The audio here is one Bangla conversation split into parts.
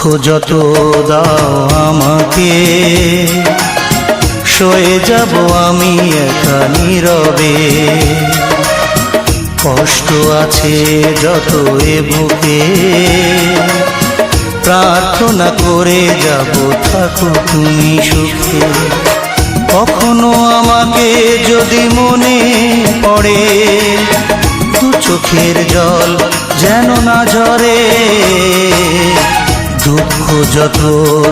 যত দাও আমাকে, সয়ে যাব আমি একা নীরবে। কষ্ট আছে যত এ বুকে, প্রার্থনা করে যাব থাকো তুমি সুখে। কখনো আমাকে যদি মনে পড়ে, দু চোখের জল যেন না ঝরে। দুঃখ যত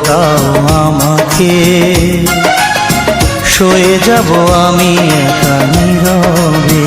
দাও আমাকে, সয়ে যাব আমি একা নীরবে।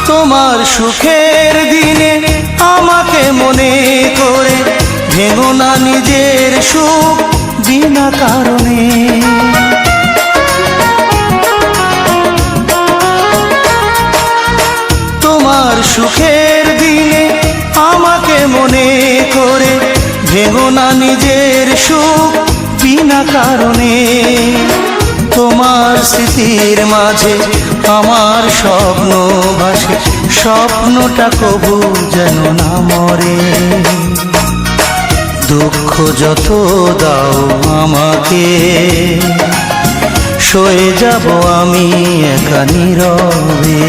তোমার সুখের দিনে আমাকে মনে করে, ভেঙো না নিজের সুখ বিনা কারণে। তোমার সুখের দিনে আমাকে মনে করে, ভেঙো না নিজের সুখ বিনা কারণে। তোমার স্মৃতির মাঝে আমার স্বপ্ন ভাসে, স্বপ্নটা কবু যেন না মরে। দুঃখ যত দাও আমাকে, সয়ে যাব আমি একা নীরবে।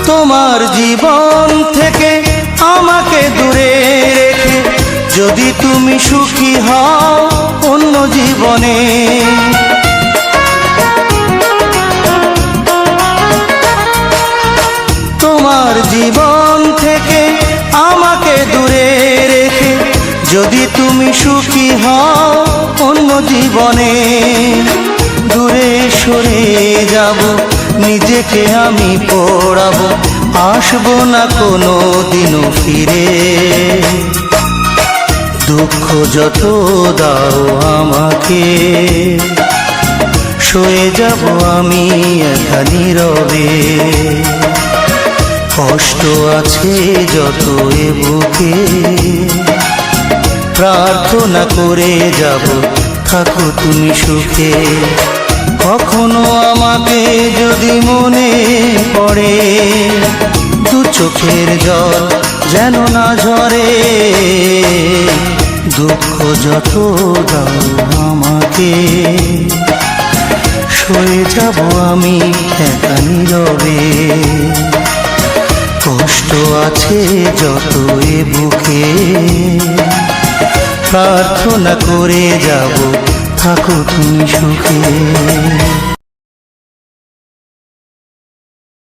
তোমার জীবন থেকে আমাকে দূরে রেখে, যদি তুমি সুখী হও অন্য জীবনে। তোমার জীবন থেকে আমাকে দূরে রেখে, যদি তুমি সুখী হও অন্য জীবনে। দূরে সরে যাব, নিজেকে আমি পড়াবো, আসবো না কোনো দিনও ফিরে। দুঃখ যত দাও আমাকে, সয়ে যাব আমি একা নীরবে। কষ্ট আছে যত এ বুকে, প্রার্থনা করে যাব থাকো তুমি সুখে। কখনো আমাকে যদি মনে পড়ে, দু চোখের জল যেন না ঝরে। দুঃখ যত দাও আমাকে, সয়ে যাব আমি একা নীরবে। কষ্ট আছে যত এ বুকে, প্রার্থনা করে যাব থাকো তুমি সুখে।